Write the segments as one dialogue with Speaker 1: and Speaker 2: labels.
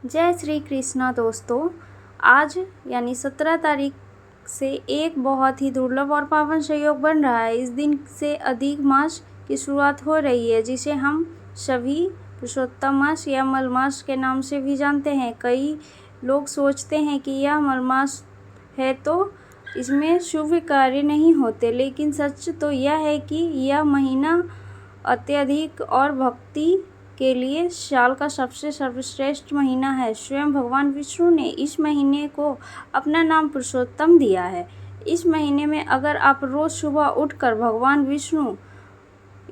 Speaker 1: जय श्री कृष्णा दोस्तों। आज यानी 17 तारीख से एक बहुत ही दुर्लभ और पावन संयोग बन रहा है। इस दिन से अधिक मास की शुरुआत हो रही है, जिसे हम सभी पुरुषोत्तम मास या मलमास के नाम से भी जानते हैं। कई लोग सोचते हैं कि यह मलमास है तो इसमें शुभ कार्य नहीं होते, लेकिन सच तो यह है कि यह महीना अत्यधिक और भक्ति के लिए साल का सबसे सर्वश्रेष्ठ महीना है। स्वयं भगवान विष्णु ने इस महीने को अपना नाम पुरुषोत्तम दिया है। इस महीने में अगर आप रोज सुबह उठकर भगवान विष्णु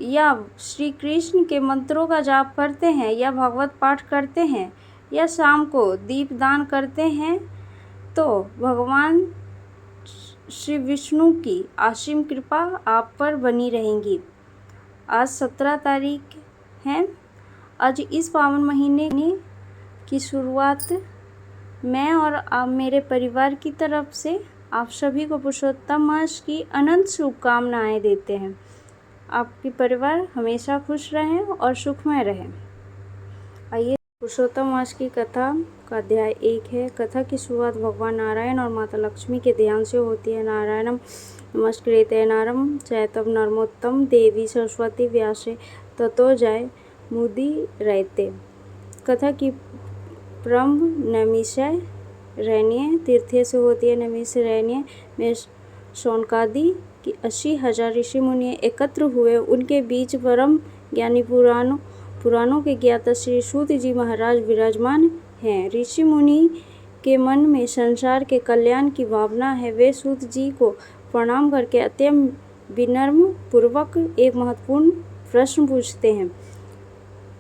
Speaker 1: या श्री कृष्ण के मंत्रों का जाप करते हैं या भागवत पाठ करते हैं या शाम को दीप दान करते हैं तो भगवान श्री विष्णु की असीम कृपा आप पर बनी रहेगी। आज 17 तारीख है। आज इस पावन महीने की शुरुआत मैं और आप मेरे परिवार की तरफ से आप सभी को पुरुषोत्तम मास की अनंत शुभकामनाएं देते हैं। आपके परिवार हमेशा खुश रहें और सुखमय रहें। आइए पुरुषोत्तम मास की कथा का अध्याय 1 है। कथा की शुरुआत भगवान नारायण और माता लक्ष्मी के ध्यान से होती है। नारायणम नमस्कृत्य नरं चैव नरोत्तमं देवी सरस्वती व्यासे ततो जय मुदी रहते। कथा की प्रारंभ नैमिषारण्य तीर्थ से होती है। नैमिषारण्य में शौनकादि की 80,000 ऋषि मुनि एकत्र हुए। उनके बीच परम ज्ञानी पुराणों के ज्ञाता श्री सूत जी महाराज विराजमान हैं। ऋषि मुनि के मन में संसार के कल्याण की भावना है। वे सूत जी को प्रणाम करके अत्यंत विनम्र पूर्वक एक महत्वपूर्ण प्रश्न पूछते हैं।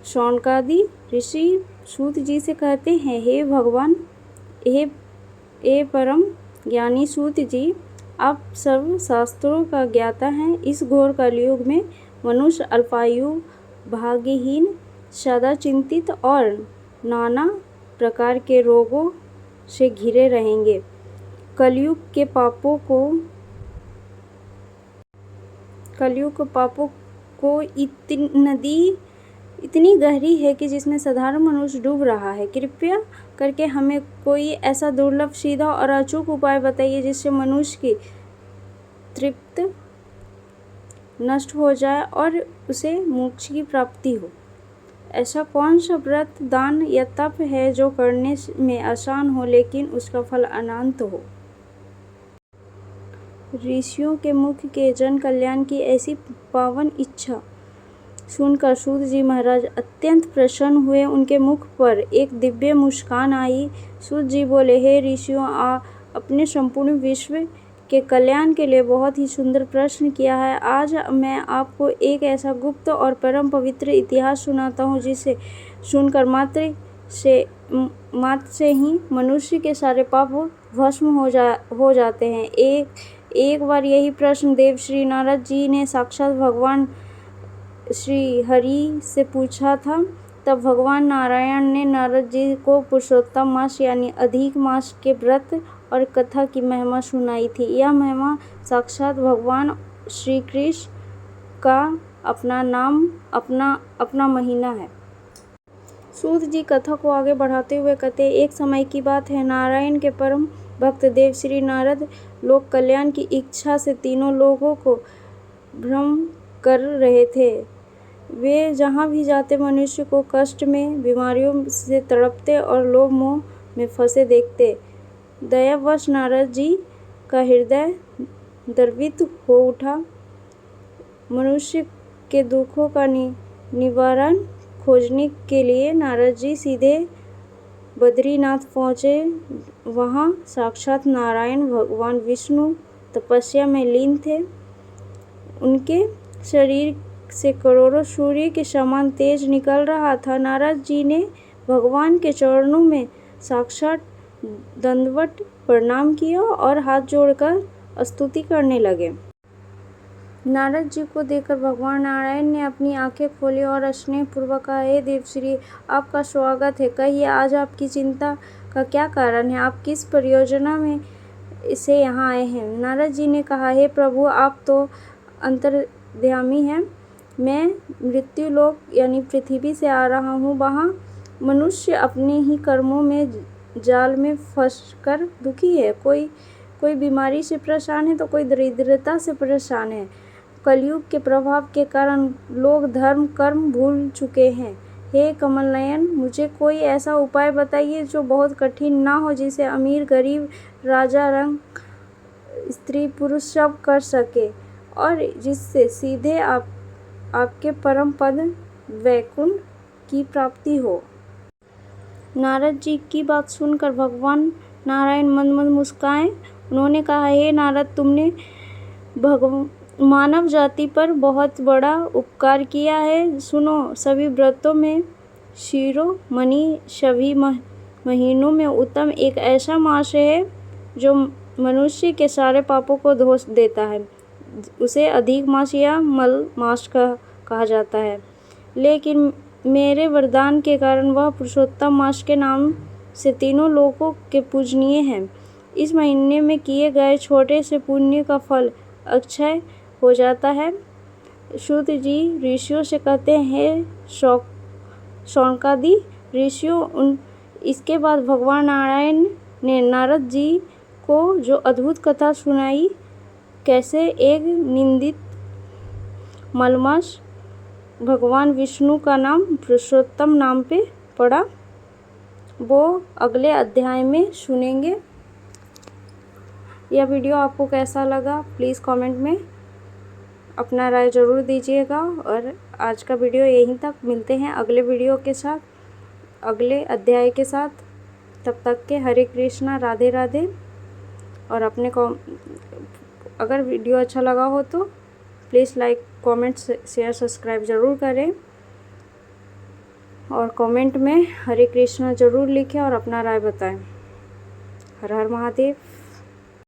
Speaker 1: शौनकादि ऋषि सूत जी से कहते हैं, हे भगवान, हे परम ज्ञानी सूत जी, आप सर्व शास्त्रों का ज्ञाता हैं। इस घोर कलयुग में मनुष्य अल्पायु, भाग्यहीन, सदा चिंतित और नाना प्रकार के रोगों से घिरे रहेंगे। कलयुग के पापों को इतनी गहरी है कि जिसमें साधारण मनुष्य डूब रहा है। कृपया करके हमें कोई ऐसा दुर्लभ, सीधा और अचूक उपाय बताइए जिससे मनुष्य की तृप्ति नष्ट हो जाए और उसे मोक्ष की प्राप्ति हो। ऐसा कौन सा व्रत, दान या तप है जो करने में आसान हो लेकिन उसका फल अनंत हो। ऋषियों के मुख के जन कल्याण की ऐसी पावन इच्छा सुनकर सूत जी महाराज अत्यंत प्रसन्न हुए। उनके मुख पर एक दिव्य मुस्कान आई। सूत जी बोले, हे ऋषियों, अपने संपूर्ण विश्व के कल्याण के लिए बहुत ही सुंदर प्रश्न किया है। आज मैं आपको एक ऐसा गुप्त और परम पवित्र इतिहास सुनाता हूँ जिसे सुनकर मात्र से ही मनुष्य के सारे पाप भस्म हो जाते हैं। एक बार यही प्रश्न देव श्री नारद जी ने साक्षात भगवान श्री हरि से पूछा था। तब भगवान नारायण ने नारद जी को पुरुषोत्तम मास यानी अधिक मास के व्रत और कथा की महिमा सुनाई थी। यह महिमा साक्षात भगवान श्री कृष्ण का अपना महीना है। सूत जी कथा को आगे बढ़ाते हुए कहते, एक समय की बात है, नारायण के परम भक्त देव श्री नारद लोक कल्याण की इच्छा से तीनों लोगों को भ्रमण कर रहे थे। वे जहाँ भी जाते मनुष्य को कष्ट में, बीमारियों से तड़पते और लोभ मोह में फंसे देखते। दयावश नारद जी का हृदय द्रवित हो उठा। मनुष्य के दुखों का निवारण खोजने के लिए नारद जी सीधे बद्रीनाथ पहुँचे। वहाँ साक्षात नारायण भगवान विष्णु तपस्या में लीन थे। उनके शरीर से करोड़ों सूर्य के समान तेज निकल रहा था। नारद जी ने भगवान के चरणों में साक्षात दंडवत प्रणाम किया और हाथ जोड़कर स्तुति करने लगे। नारद जी को देखकर भगवान नारायण ने अपनी आंखें खोली और स्नेह पूर्वक कहा, हे देवश्री, आपका स्वागत है। कहिए, आज आपकी चिंता का क्या कारण है? आप किस परियोजना में से यहाँ आए हैं? नारद जी ने कहा, हे प्रभु, आप तो अंतर्यामी हैं। मैं मृत्यु लोक यानी पृथ्वी से आ रहा हूँ। वहाँ मनुष्य अपने ही कर्मों में जाल में फंसकर दुखी है। कोई बीमारी से परेशान है तो कोई दरिद्रता से परेशान है। कलयुग के प्रभाव के कारण लोग धर्म कर्म भूल चुके हैं। हे कमल नयन, मुझे कोई ऐसा उपाय बताइए जो बहुत कठिन ना हो, जिसे अमीर गरीब राजा रंग स्त्री पुरुष सब कर सके और जिससे सीधे आपके परम पद वैकुंठ की प्राप्ति हो। नारद जी की बात सुनकर भगवान नारायण मंद मंद मुस्काए। उन्होंने कहा, हे नारद, तुमने मानव जाति पर बहुत बड़ा उपकार किया है। सुनो, सभी व्रतों में शिरोमणि, सभी महीनों में उत्तम एक ऐसा मास है जो मनुष्य के सारे पापों को धो देता है। उसे अधिक मास या मल मास कहा जाता है, लेकिन मेरे वरदान के कारण वह पुरुषोत्तम मास के नाम से तीनों लोकों के पूजनीय है। इस महीने में किए गए छोटे से पुण्य का फल अक्षय हो जाता है। सूत जी ऋषियों से कहते हैं, शौनकादि ऋषियों। इसके बाद भगवान नारायण ने नारद जी को जो अद्भुत कथा सुनाई, कैसे एक निंदित मलमास भगवान विष्णु का नाम पुरुषोत्तम नाम पे पड़ा, वो अगले अध्याय में सुनेंगे। यह वीडियो आपको कैसा लगा प्लीज़ कमेंट में अपना राय ज़रूर दीजिएगा। और आज का वीडियो यहीं तक, मिलते हैं अगले वीडियो के साथ, अगले अध्याय के साथ। तब तक के हरे कृष्णा, राधे राधे। और अपने को अगर वीडियो अच्छा लगा हो तो please like comment share subscribe ज़रूर करें और कमेंट में हरे कृष्णा ज़रूर लिखें और अपना राय बताएं। हर हर महादेव।